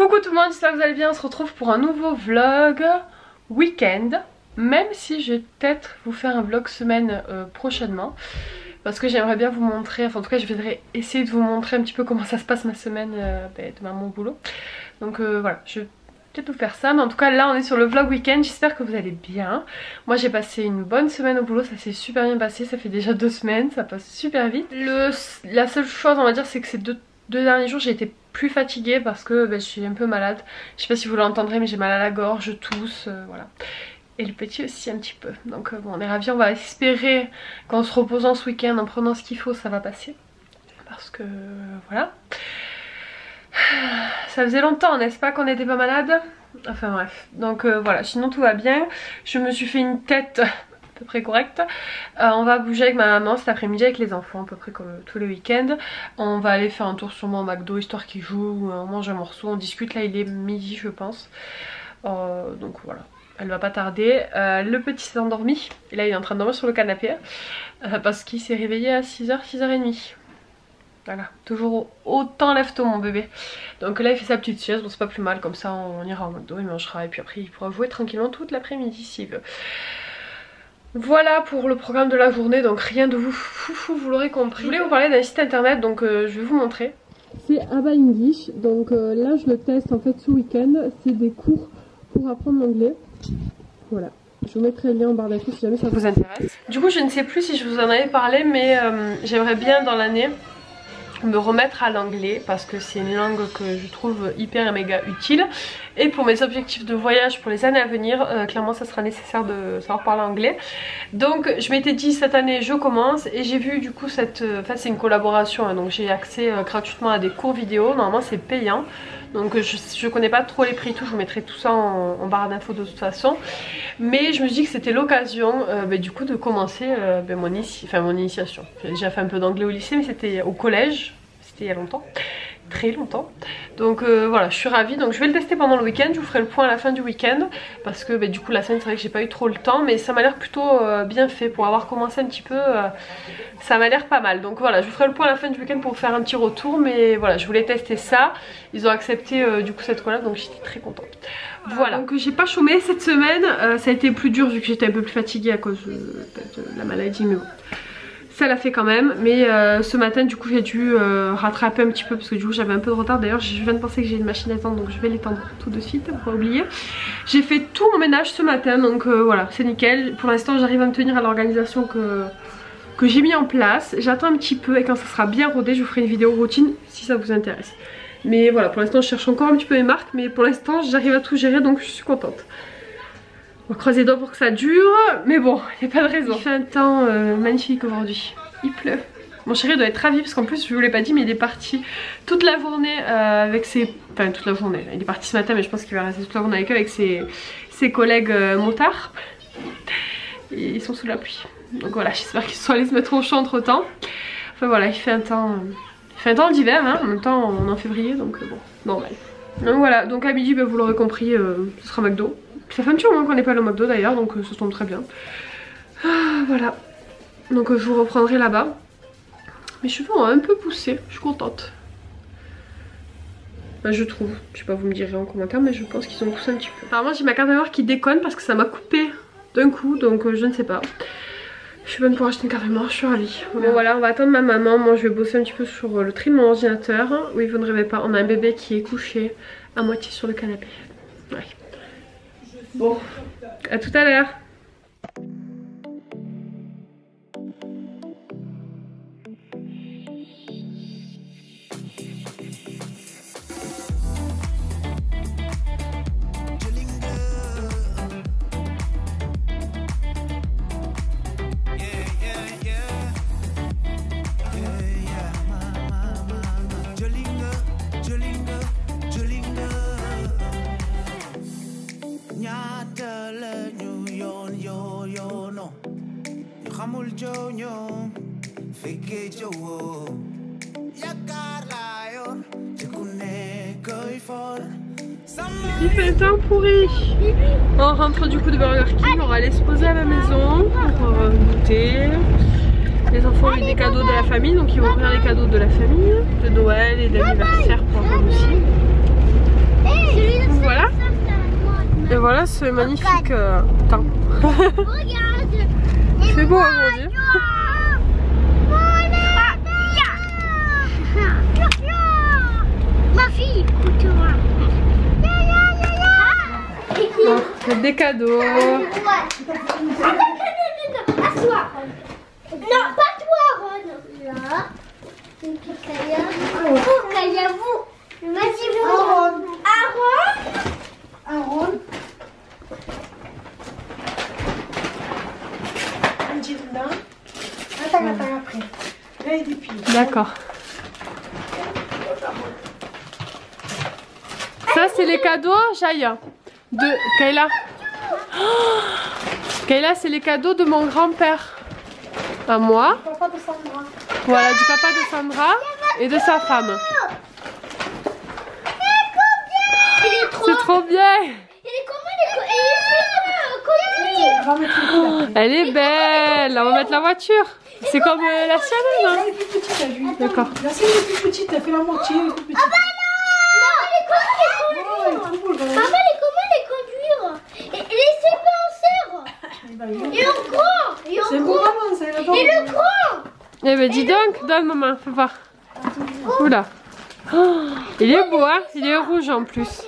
Coucou tout le monde, j'espère que vous allez bien. On se retrouve pour un nouveau vlog week-end. Même si je vais peut-être vous faire un vlog semaine prochainement, parce que j'aimerais bien vous montrer, enfin en tout cas je vais essayer de vous montrer un petit peu comment ça se passe ma semaine de mon boulot. Donc voilà, je vais peut-être vous faire ça, mais en tout cas là on est sur le vlog week-end. J'espère que vous allez bien. Moi j'ai passé une bonne semaine au boulot, ça s'est super bien passé, ça fait déjà 2 semaines, ça passe super vite. La seule chose on va dire c'est que ces deux derniers jours j'ai été plus fatiguée parce que je suis un peu malade. Je sais pas si vous l'entendrez mais j'ai mal à la gorge, je tousse, voilà. Et le petit aussi un petit peu. Donc bon, on est ravis, on va espérer qu'en se reposant ce week-end, en prenant ce qu'il faut, ça va passer. Parce que voilà. Ça faisait longtemps, n'est-ce pas, qu'on n'était pas malade? Enfin bref. Donc voilà, sinon tout va bien. Je me suis fait une tête à peu près correcte. On va bouger avec ma maman cet après-midi avec les enfants, à peu près comme tous les week-ends. On va aller faire un tour sûrement au McDo, histoire qu'ils jouent, on mange un morceau, on discute. Là il est midi je pense. Donc voilà. Elle va pas tarder. Le petit s'est endormi. Et là il est en train de dormir sur le canapé. Parce qu'il s'est réveillé à 6h, 6h30. Voilà. Toujours autant lève-tôt mon bébé. Donc là il fait sa petite sieste. Bon c'est pas plus mal. Comme ça on ira au McDo, il mangera. Et puis après il pourra jouer tranquillement toute l'après-midi s'il veut. Voilà pour le programme de la journée. Donc rien de foufou, vous l'aurez compris. Je voulais vous parler d'un site internet. Donc je vais vous montrer. C'est Aba English. Donc là je le teste en fait ce week-end. C'est des cours pour apprendre l'anglais. Voilà, je vous mettrai le lien en barre d'infos si jamais ça vous intéresse. Du coup je ne sais plus si je vous en avais parlé, mais j'aimerais bien dans l'année me remettre à l'anglais parce que c'est une langue que je trouve hyper et méga utile. Et pour mes objectifs de voyage pour les années à venir, clairement ça sera nécessaire de savoir parler anglais. Donc je m'étais dit cette année je commence, et j'ai vu du coup cette... Enfin c'est une collaboration hein, donc j'ai accès gratuitement à des cours vidéo. Normalement c'est payant. Donc je connais pas trop les prix et tout, je vous mettrai tout ça en barre d'infos de toute façon. Mais je me suis dit que c'était l'occasion du coup de commencer mon initiation. J'ai déjà fait un peu d'anglais au lycée mais c'était au collège, c'était il y a longtemps. Très longtemps. Donc voilà, je suis ravie. Donc je vais le tester pendant le week-end. Je vous ferai le point à la fin du week-end. Parce que du coup la semaine c'est vrai que j'ai pas eu trop le temps. Mais ça m'a l'air plutôt bien fait. Pour avoir commencé un petit peu, ça m'a l'air pas mal. Donc voilà, je vous ferai le point à la fin du week-end pour vous faire un petit retour. Mais voilà, je voulais tester ça. Ils ont accepté du coup cette collab. Donc j'étais très contente. Voilà, donc j'ai pas chômé cette semaine. Ça a été plus dur vu que j'étais un peu plus fatiguée à cause de la maladie. Mais bon, ça l'a fait quand même. Mais ce matin du coup j'ai dû rattraper un petit peu parce que du coup j'avais un peu de retard. D'ailleurs je viens de penser que j'ai une machine à étendre, donc je vais l'étendre tout de suite pour pas oublier. J'ai fait tout mon ménage ce matin, donc voilà, c'est nickel. Pour l'instant j'arrive à me tenir à l'organisation que j'ai mis en place. J'attends un petit peu et quand ça sera bien rodé je vous ferai une vidéo routine si ça vous intéresse. Mais voilà, pour l'instant je cherche encore un petit peu mes marques, mais pour l'instant j'arrive à tout gérer, donc je suis contente. On va croiser les doigts pour que ça dure, mais bon, il n'y a pas de raison. Il fait un temps magnifique aujourd'hui. Il pleut. Mon chéri doit être ravi parce qu'en plus, je vous l'ai pas dit, mais il est parti toute la journée avec ses... Enfin, toute la journée. Il est parti ce matin, mais je pense qu'il va rester toute la journée avec ses collègues motards. Et ils sont sous la pluie. Donc voilà, j'espère qu'ils sont allés se mettre au champ entre temps. Enfin voilà, il fait un temps d'hiver, hein. En même temps, on est en février, donc bon, normal. Donc voilà, donc à midi, vous l'aurez compris, ce sera McDo. Ça fait un petit moment qu'on n'est pas allé au McDo d'ailleurs, donc ça tombe très bien. Voilà. Donc je vous reprendrai là-bas. Mes cheveux ont un peu poussé, je suis contente. Bah, je trouve, je sais pas, vous me direz en commentaire, mais je pense qu'ils ont poussé un petit peu. Apparemment j'ai ma carte de mémoire qui déconne parce que ça m'a coupé d'un coup, donc je ne sais pas. Je suis bonne pour acheter une carte de mémoire, je suis ravie. Bon voilà, on va attendre ma maman. Moi je vais bosser un petit peu sur le tri de mon ordinateur. Oui, vous ne rêvez pas, on a un bébé qui est couché à moitié sur le canapé. Ouais. Bon, à tout à l'heure. Il fait un temps pourri. On rentre du coup de Burger King, on va aller se poser à la maison pour goûter. Les enfants ont eu des cadeaux de la famille, donc ils vont ouvrir les cadeaux de la famille, de Noël et d'anniversaire pour eux aussi. voilà. Et voilà ce magnifique temps. C'est beau aujourd'hui. Ma fille, écoute-moi. Des cadeaux. Assois. Non, pas toi, Ron. Là. Vous, Kaya-vous. Vas-y, vous. Aaron. Angelina. Attends après. Là, il y a des pieds. D'accord. Ça c'est les cadeaux, Jaya. De Kayla. Oh, Kayla, c'est les cadeaux de mon grand-père. À moi. Le papa de Sandra. Voilà, du papa de Sandra et de sa femme. C'est trop bien. Elle est belle. On va mettre la voiture. C'est comme la sienne, non? Elle est plus petite, la Julie. D'accord. La sienne est plus petite, elle fait la moitié. Elle est plus petite. Ah bah non, elle est comment les conduire? Maman, elle est comment les conduire? Et laissez pas en serre. Et en grand. C'est bon, maman, ça, elle adore. Et le grand. Eh ben dis donc, donne maman, fais voir. Oula. Oh, il est beau, hein? Il est rouge en plus.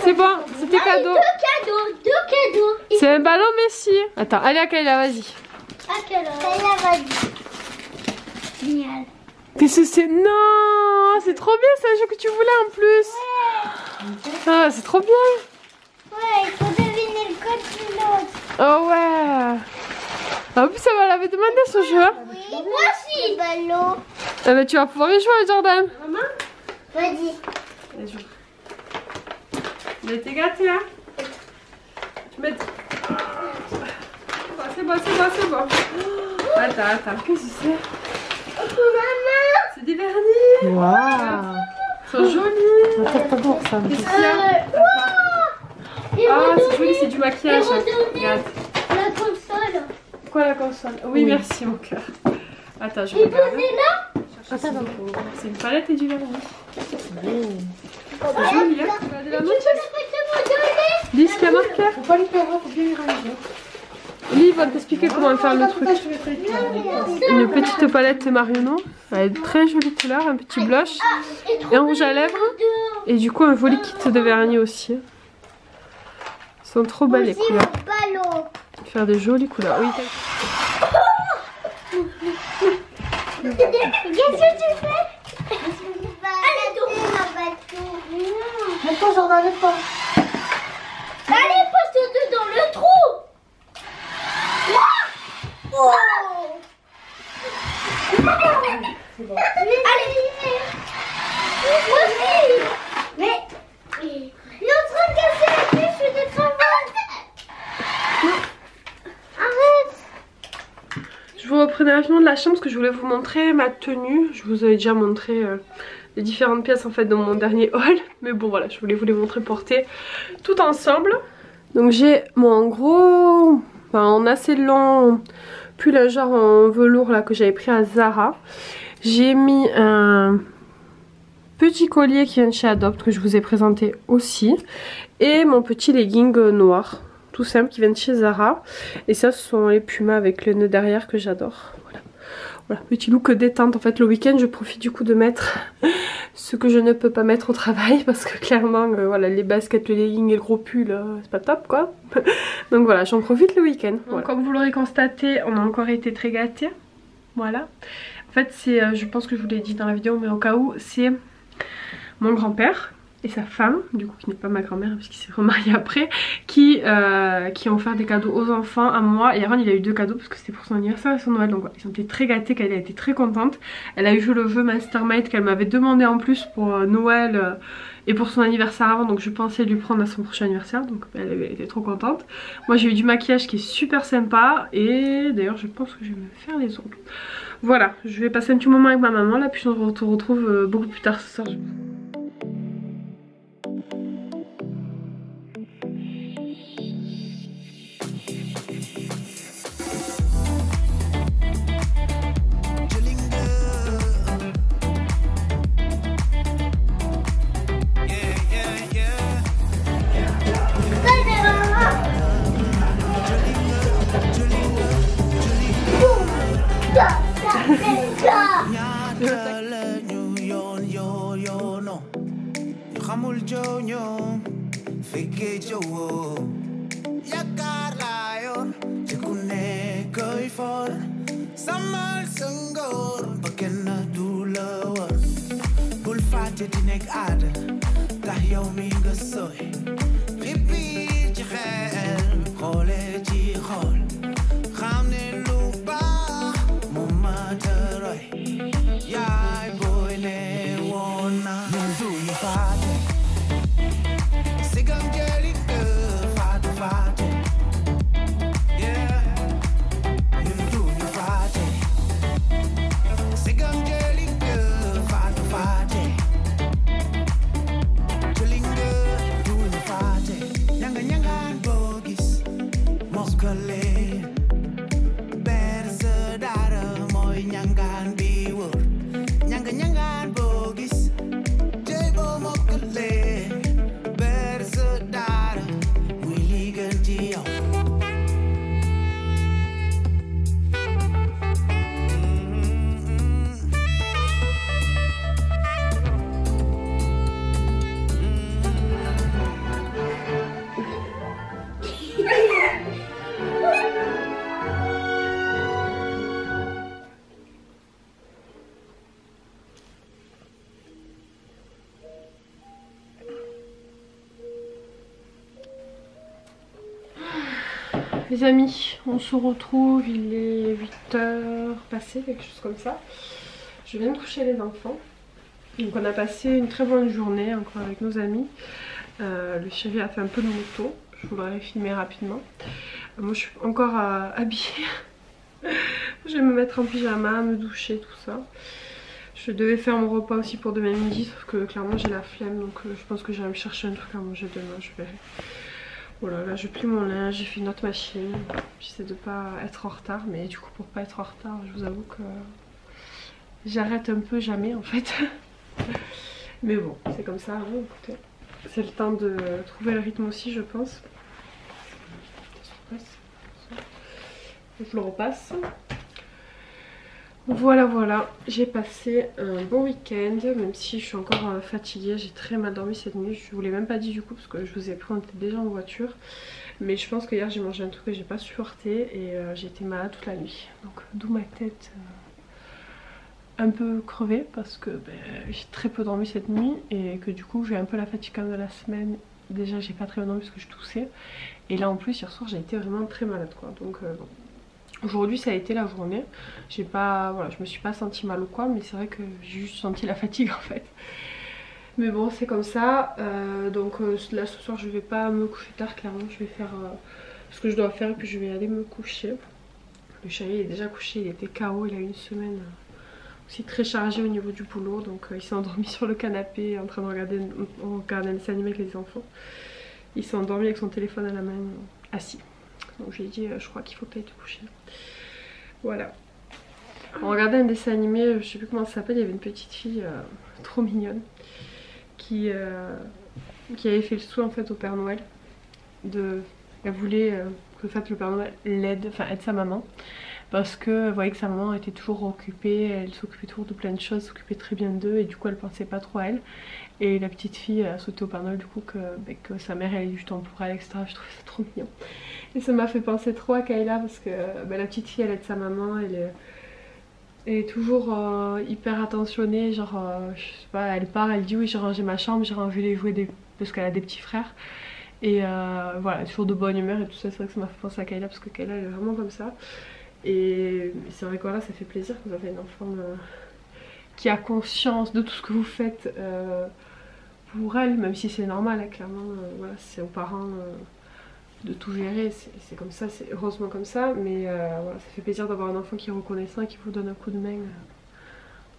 C'est bon, c'était cadeau. Deux cadeaux. C'est un ballon Messi. Attends, allez à Kayla, vas-y. À quelle heure? Kayla, vas-y. Génial. Qu'est-ce que c'est? Non, c'est trop bien, c'est un jeu que tu voulais en plus. Ah, c'est trop bien. Ouais, il faut deviner le code de l'autre. Oh ouais. En plus, elle m'avait demandé ce jeu. Oui, moi aussi. Ballon. Eh ben, tu vas pouvoir y jouer, Jordan. Maman, vas-y. Allez, joue. Mais t'es gâté, hein? Tu mets... C'est bon, c'est bon. Attends, qu'est-ce que c'est? Maman. C'est des vernis. Waouh. Ils sont jolis. C'est pas bon, ça. Qu'est-ce qu'il y a? Ah, c'est joli, c'est du maquillage. Regarde. La console. Quoi la console? Oui, merci mon cœur. Attends, je regarde. Attends, c'est une palette et du vernis. C'est joli, hein? Regardez la notice. Dis ce qu'il y a marqué. Faut pas les perdre, faut bien les ranger. Lui, il va t'expliquer comment faire le truc. Une petite palette Marionneau. Elle est très jolie couleur, un petit blush. Et un rouge à lèvres. Et du coup, un joli kit de vernis aussi. Ils sont trop belles les couleurs. Faire des jolies couleurs. Oui, Qu'est-ce que tu fais? Maintenant, j'en avais pas. Allez, passe-le dans le trou. Oh. Allez, moi aussi. Mais il est en train de casser la fiche de travail. Arrête. je vous reprenais rapidement de la chambre parce que je voulais vous montrer ma tenue. Je vous avais déjà montré les différentes pièces en fait dans mon dernier haul. Mais bon voilà, je voulais vous les montrer portées tout ensemble. Donc j'ai mon gros, en assez long pull genre en velours là que j'avais pris à Zara. J'ai mis un petit collier qui vient de chez Adopt que je vous ai présenté aussi. Et mon petit legging noir. Tout simple qui vient de chez Zara. Et ça ce sont les pumas avec le nœud derrière que j'adore. Voilà, petit look détente. En fait le week-end je profite du coup de mettre ce que je ne peux pas mettre au travail. Parce que clairement voilà, les baskets, le legging et le gros pull c'est pas top quoi. Donc voilà, j'en profite le week-end. Voilà. Comme vous l'aurez constaté, on a encore été très gâtés. Voilà. En fait c'est, je pense que je vous l'ai dit dans la vidéo mais au cas où, c'est mon grand-père et sa femme, du coup qui n'est pas ma grand-mère puisqu'il s'est remarié après, qui ont offert des cadeaux aux enfants, à moi, et Aaron il a eu 2 cadeaux parce que c'était pour son anniversaire et son Noël, donc voilà, ils ont été très gâtés, qu'elle a été très contente. Elle a eu le vœu Mastermind qu'elle m'avait demandé en plus pour Noël et pour son anniversaire avant, donc je pensais lui prendre à son prochain anniversaire, donc elle était trop contente. Moi j'ai eu du maquillage qui est super sympa et d'ailleurs je pense que je vais me faire les ongles. Voilà, je vais passer un petit moment avec ma maman là, puis on se retrouve beaucoup plus tard ce soir. Les amis, on se retrouve, il est 8h passé, quelque chose comme ça. Je viens de coucher les enfants. Donc on a passé une très bonne journée encore avec nos amis. Le chéri a fait un peu de moto, je vous l'aurais filmé rapidement. Moi je suis encore habillée. Je vais me mettre en pyjama, me doucher, tout ça. Je devais faire mon repas aussi pour demain midi, sauf que clairement j'ai la flemme, donc je pense que j'irai me chercher un truc à manger demain, je verrai. Voilà, là je plie mon linge, j'ai fait une autre machine. J'essaie de pas être en retard, mais du coup pour pas être en retard, je vous avoue que j'arrête un peu jamais en fait. Mais bon, c'est comme ça, hein, écoutez. C'est le temps de trouver le rythme aussi, je pense. Je le repasse. Voilà, voilà, j'ai passé un bon week-end, même si je suis encore fatiguée, j'ai très mal dormi cette nuit. Je vous l'ai même pas dit du coup parce que je vous ai pris, on était déjà en voiture. Mais je pense que hier j'ai mangé un truc que j'ai pas supporté et j'ai été malade toute la nuit. Donc d'où ma tête un peu crevée parce que j'ai très peu dormi cette nuit et que du coup j'ai un peu la fatigue de la semaine. Déjà j'ai pas très bien dormi parce que je toussais. Et là en plus hier soir j'ai été vraiment très malade quoi, donc bon. Aujourd'hui ça a été la journée, j'ai pas, voilà, je me suis pas sentie mal ou quoi, mais c'est vrai que j'ai juste senti la fatigue en fait. Mais bon c'est comme ça, donc là ce soir je vais pas me coucher tard, clairement je vais faire ce que je dois faire et puis je vais aller me coucher. Le chéri est déjà couché, il était KO, il a eu une semaine aussi très chargée au niveau du boulot, donc il s'est endormi sur le canapé en train de regarder un dessin animé avec les enfants. Il s'est endormi avec son téléphone à la main, assis. Donc j'ai dit je crois qu'il faut peut-être te coucher. Voilà. On regardait un dessin animé, je sais plus comment ça s'appelle, il y avait une petite fille trop mignonne qui avait fait le souhait en fait au Père Noël. Elle voulait que en fait, le Père Noël aide sa maman. Parce que elle voyait que sa maman était toujours occupée, elle s'occupait toujours de plein de choses, s'occupait très bien d'eux et du coup elle pensait pas trop à elle. Et la petite fille a sauté au Père Noël du coup que sa mère elle ait du temps pour elle, etc. Je trouvais ça trop mignon. Et ça m'a fait penser trop à Kayla parce que la petite fille elle aide sa maman, elle est toujours hyper attentionnée, genre je sais pas, elle part, elle dit oui j'ai rangé ma chambre, j'ai rangé les jouets parce qu'elle a des petits frères. Et voilà, toujours de bonne humeur et tout ça, c'est vrai que ça m'a fait penser à Kayla parce que Kayla elle est vraiment comme ça. Et c'est vrai que voilà, ça fait plaisir que vous avez une enfant qui a conscience de tout ce que vous faites pour elle, même si c'est normal, hein, clairement, voilà, c'est aux parents de tout gérer, c'est comme ça, c'est heureusement comme ça, mais voilà, ça fait plaisir d'avoir un enfant qui est reconnaissant et qui vous donne un coup de main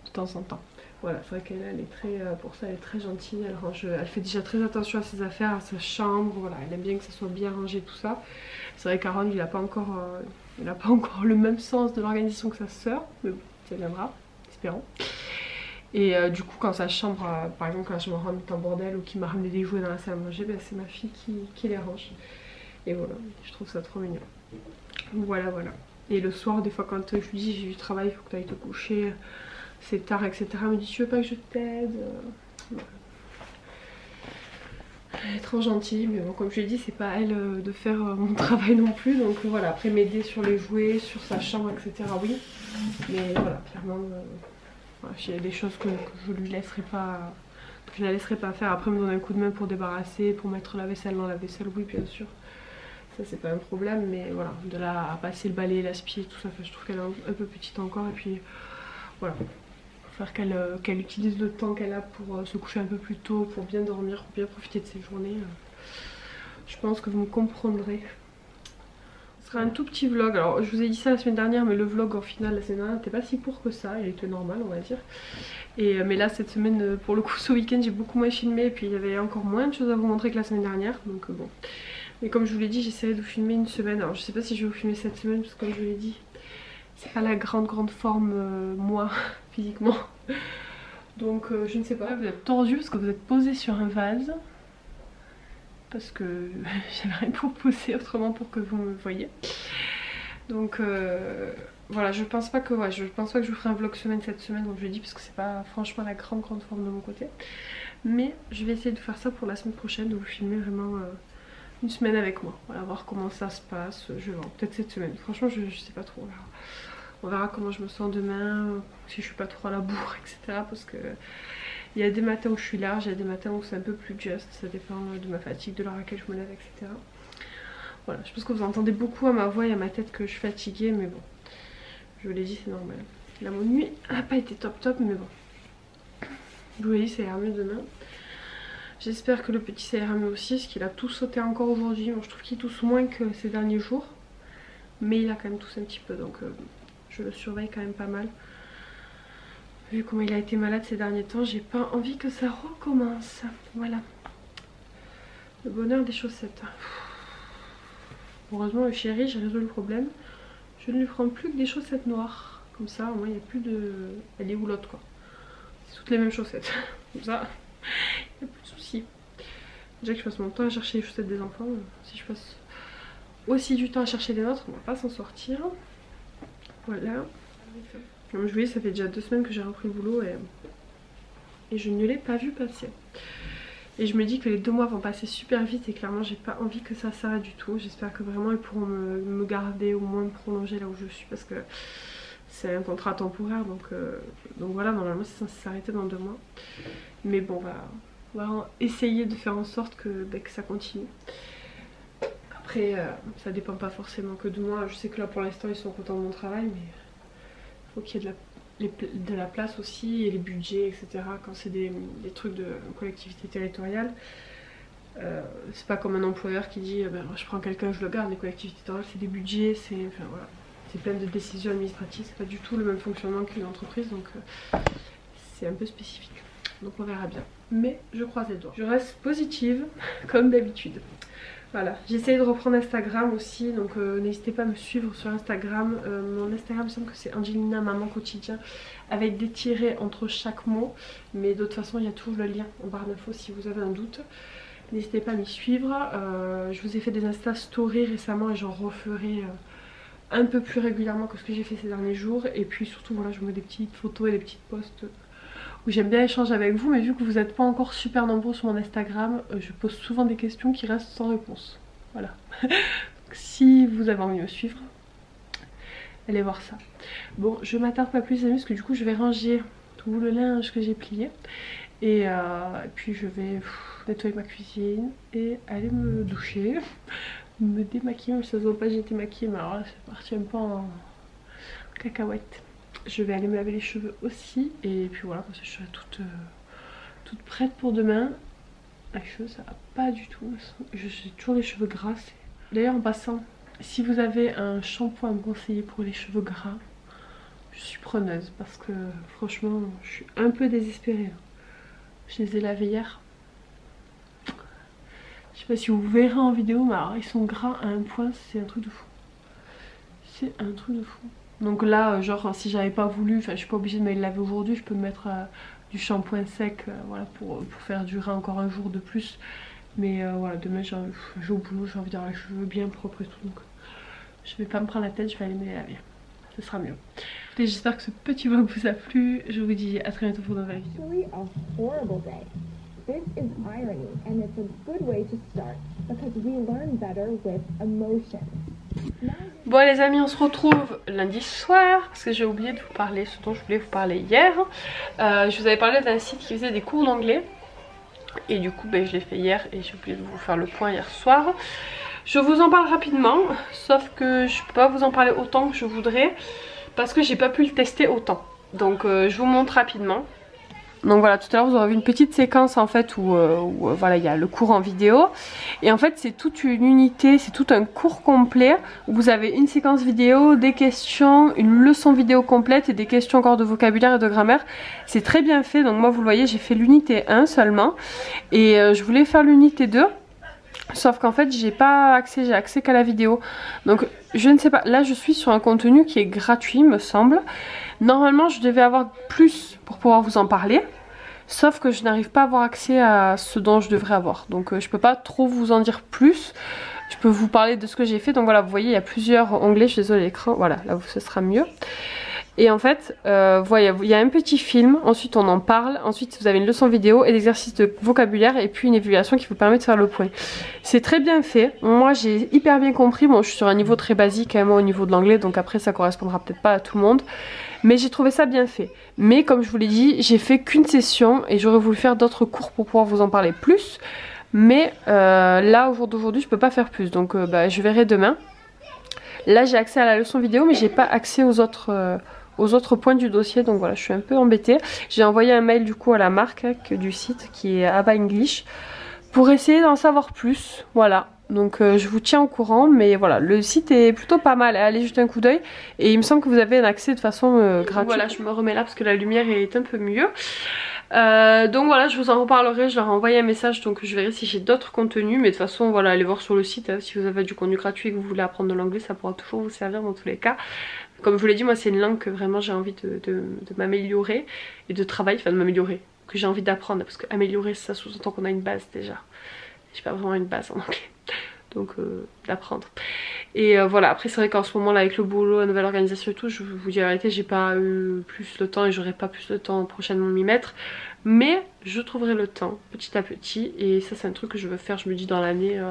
de temps en temps. Voilà, c'est vrai qu'elle elle est très, pour ça elle est très gentille, elle fait déjà très attention à ses affaires, à sa chambre, voilà, elle aime bien que ça soit bien rangé tout ça. C'est vrai qu'Aaron il n'a pas encore le même sens de l'organisation que sa sœur, mais bon, ça viendra, espérons. Et du coup quand sa chambre, par exemple quand je me rends en bordel ou qu'il m'a ramené des jouets dans la salle à manger, c'est ma fille qui les range. Et voilà, je trouve ça trop mignon. Voilà, voilà. Et le soir, des fois quand je lui dis j'ai du travail, il faut que tu ailles te coucher, c'est tard, etc. Elle me dit tu veux pas que je t'aide? Elle est trop gentille, mais bon, comme je l'ai dit, c'est pas à elle de faire mon travail non plus. Donc voilà, après m'aider sur les jouets, sur sa chambre, etc. Oui, mais voilà, clairement, voilà, il y a des choses que je lui laisserai pas, que je la laisserai pas faire. Après me donner un coup de main pour débarrasser, pour mettre la vaisselle dans la vaisselle, oui bien sûr. Ça c'est pas un problème, mais voilà, de là à passer le balai, l'aspirail, tout ça, je trouve qu'elle est un peu petite encore. Et puis voilà, faire qu'elle utilise le temps qu'elle a pour se coucher un peu plus tôt, pour bien dormir, pour bien profiter de ses journées. Je pense que vous me comprendrez. Ce sera un tout petit vlog. Alors je vous ai dit ça la semaine dernière, mais le vlog en final la semaine dernière n'était pas si court que ça, il était normal on va dire. Mais là cette semaine, pour le coup ce week-end j'ai beaucoup moins filmé, et puis il y avait encore moins de choses à vous montrer que la semaine dernière, donc bon. Mais comme je vous l'ai dit, j'essaierai de vous filmer une semaine. Alors je sais pas si je vais vous filmer cette semaine, parce que comme je vous l'ai dit, c'est pas la grande forme moi physiquement. Donc je ne sais pas. Vous êtes tordu parce que vous êtes posé sur un vase. Parce que j'avais rien pour poser autrement pour que vous me voyez. Donc voilà, je pense pas que je vous ferai un vlog semaine cette semaine, donc je le dis parce que c'est pas franchement la grande forme de mon côté. Mais je vais essayer de faire ça pour la semaine prochaine, de vous filmer vraiment une semaine avec moi. Voilà, voir comment ça se passe. Je vais voir, peut-être cette semaine. Franchement je sais pas trop. On verra comment je me sens demain, si je suis pas trop à la bourre, etc. Parce que il y a des matins où je suis large, il y a des matins où c'est un peu plus juste. Ça dépend de ma fatigue, de l'heure à laquelle je me lève, etc. Voilà, je pense que vous entendez beaucoup à ma voix et à ma tête que je suis fatiguée, mais bon, je vous l'ai dit, c'est normal. Là, mon nuit n'a pas été top, mais bon. Vous voyez, ça ira mieux demain. J'espère que le petit ça ira mieux aussi, parce qu'il a tout sauté encore aujourd'hui. Bon, je trouve qu'il tousse moins que ces derniers jours, mais il a quand même toussé un petit peu, donc je le surveille quand même pas mal. Vu comment il a été malade ces derniers temps, j'ai pas envie que ça recommence. Voilà. Le bonheur des chaussettes. Heureusement le chéri, j'ai résolu le problème. Je ne lui prends plus que des chaussettes noires. Comme ça, au moins il n'y a plus de... Elle est où l'autre quoi. C'est toutes les mêmes chaussettes. Comme ça, il n'y a plus de soucis. Déjà que je passe mon temps à chercher les chaussettes des enfants. Si je passe aussi du temps à chercher les nôtres, on va pas s'en sortir. Voilà. Comme je vous dis, ça fait déjà 2 semaines que j'ai repris le boulot et je ne l'ai pas vu passer. Et je me dis que les 2 mois vont passer super vite et clairement j'ai pas envie que ça s'arrête du tout. J'espère que vraiment ils pourront me garder, au moins me prolonger là où je suis, parce que c'est un contrat temporaire, donc voilà, normalement c'est censé s'arrêter dans 2 mois. Mais bon, on va essayer de faire en sorte que ça continue. Après ça dépend pas forcément que de moi. Je sais que là pour l'instant ils sont contents de mon travail, mais faut qu'il y ait de la place aussi, et les budgets, etc. Quand c'est des trucs de collectivité territoriale, c'est pas comme un employeur qui dit je prends quelqu'un, je le garde. Les collectivités territoriales, c'est des budgets, enfin, voilà, c'est plein de décisions administratives, c'est pas du tout le même fonctionnement qu'une entreprise, donc c'est un peu spécifique. Donc on verra bien. Mais je croise les doigts. Je reste positive, comme d'habitude. Voilà, j'ai essayé de reprendre Instagram aussi, donc n'hésitez pas à me suivre sur Instagram. Mon Instagram, il me semble que c'est Angelina Maman Quotidien, avec des tirets entre chaque mot. Mais de toute façon, il y a toujours le lien en barre d'infos si vous avez un doute. N'hésitez pas à m'y suivre. Je vous ai fait des Insta Stories récemment et j'en referai un peu plus régulièrement que ce que j'ai fait ces derniers jours. Et puis surtout, voilà, je vous mets des petites photos et des petites posts où j'aime bien échanger avec vous, mais vu que vous n'êtes pas encore super nombreux sur mon Instagram, je pose souvent des questions qui restent sans réponse. Voilà. Donc, si vous avez envie de me suivre, allez voir ça. Bon, je m'attarde pas plus les amis, parce que du coup je vais ranger tout le linge que j'ai plié. Et puis je vais nettoyer ma cuisine et aller me doucher, me démaquiller. Même si ça se voit pas, j'ai été maquillée, mais alors là c'est parti un peu en cacahuète. Je vais aller me laver les cheveux aussi, et puis voilà, comme ça je serai toute prête pour demain. Les cheveux ça va pas du tout, j'ai toujours les cheveux gras. D'ailleurs en passant, si vous avez un shampoing à me conseiller pour les cheveux gras, je suis preneuse, parce que franchement je suis un peu désespérée. Je les ai lavés hier. Je sais pas si vous verrez en vidéo, mais alors ils sont gras à un point, c'est un truc de fou. C'est un truc de fou. Donc là, genre si j'avais pas voulu, enfin je suis pas obligée de me les laver aujourd'hui, je peux mettre du shampoing sec, voilà, pour faire durer encore un jour de plus. Mais voilà, demain je vais au boulot, j'ai envie d'avoir les cheveux bien propres et tout, donc je vais pas me prendre la tête, je vais aller me les laver. Ce sera mieux. Et j'espère que ce petit vlog vous a plu. Je vous dis à très bientôt pour de nouvelles vidéos. This is irony, and it's a good way to start because we learn better with emotions. Bon les amis, on se retrouve lundi soir parce que j'ai oublié de vous parler ce dont je voulais vous parler hier. Je vous avais parlé d'un site qui faisait des cours d'anglais et du coup je l'ai fait hier et j'ai oublié de vous faire le point hier soir. Je vous en parle rapidement, sauf que je peux pas vous en parler autant que je voudrais parce que j'ai pas pu le tester autant. Donc je vous montre rapidement. Donc voilà, tout à l'heure vous aurez vu une petite séquence en fait où voilà, il y a le cours en vidéo. Et en fait c'est toute une unité, c'est tout un cours complet où vous avez une séquence vidéo, des questions, une leçon vidéo complète et des questions encore de vocabulaire et de grammaire. C'est très bien fait, donc moi vous le voyez, j'ai fait l'unité 1 seulement. Et je voulais faire l'unité 2. Sauf qu'en fait j'ai pas accès, j'ai accès qu'à la vidéo. Donc je ne sais pas, là je suis sur un contenu qui est gratuit me semble. Normalement je devais avoir plus pour pouvoir vous en parler. Sauf que je n'arrive pas à avoir accès à ce dont je devrais avoir. Donc je peux pas trop vous en dire plus. Je peux vous parler de ce que j'ai fait. Donc voilà, vous voyez il y a plusieurs onglets, je suis désolée l'écran. Voilà, là ce sera mieux. Et en fait, voilà, il y a un petit film, ensuite on en parle, ensuite vous avez une leçon vidéo et l'exercice de vocabulaire et puis une évaluation qui vous permet de faire le point. C'est très bien fait, moi j'ai hyper bien compris, bon je suis sur un niveau très basique quand même au niveau de l'anglais donc après ça correspondra peut-être pas à tout le monde. Mais j'ai trouvé ça bien fait. Mais comme je vous l'ai dit, j'ai fait qu'une session et j'aurais voulu faire d'autres cours pour pouvoir vous en parler plus. Mais là au jour d'aujourd'hui je peux pas faire plus donc je verrai demain. Là j'ai accès à la leçon vidéo mais j'ai pas accès aux autres points du dossier donc voilà je suis un peu embêtée. J'ai envoyé un mail du coup à la marque du site qui est Aba English pour essayer d'en savoir plus, voilà. Donc je vous tiens au courant mais voilà le site est plutôt pas mal, allez jeter un coup d'œil et il me semble que vous avez un accès de façon gratuite. Voilà je me remets là parce que la lumière est un peu mieux. Donc voilà je vous en reparlerai, je leur ai envoyé un message donc je verrai si j'ai d'autres contenus mais de toute façon voilà allez voir sur le site si vous avez du contenu gratuit et que vous voulez apprendre de l'anglais ça pourra toujours vous servir dans tous les cas. Comme je vous l'ai dit moi c'est une langue que vraiment j'ai envie de m'améliorer et de travailler, enfin de m'améliorer, que j'ai envie d'apprendre parce que améliorer ça sous-entend qu'on a une base déjà. J'ai pas vraiment une base en anglais donc d'apprendre. Et voilà après c'est vrai qu'en ce moment là avec le boulot, la nouvelle organisation et tout, je vous dis la vérité j'ai pas eu plus le temps et j'aurai pas plus le temps prochainement de m'y mettre. Mais je trouverai le temps petit à petit et ça c'est un truc que je veux faire, je me dis dans l'année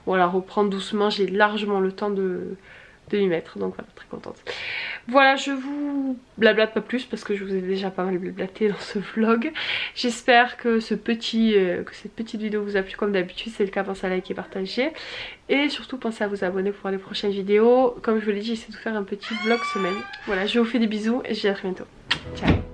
voilà reprendre doucement, j'ai largement le temps de m'y mettre donc voilà très contente. Voilà je vous blablate pas plus parce que je vous ai déjà pas mal blablaté dans ce vlog. J'espère que cette petite vidéo vous a plu comme d'habitude, si c'est le cas pensez à liker et partager et surtout pensez à vous abonner pour voir les prochaines vidéos. Comme je vous l'ai dit j'essaie de vous faire un petit vlog semaine. Voilà je vous fais des bisous et je vous dis à très bientôt. Ciao.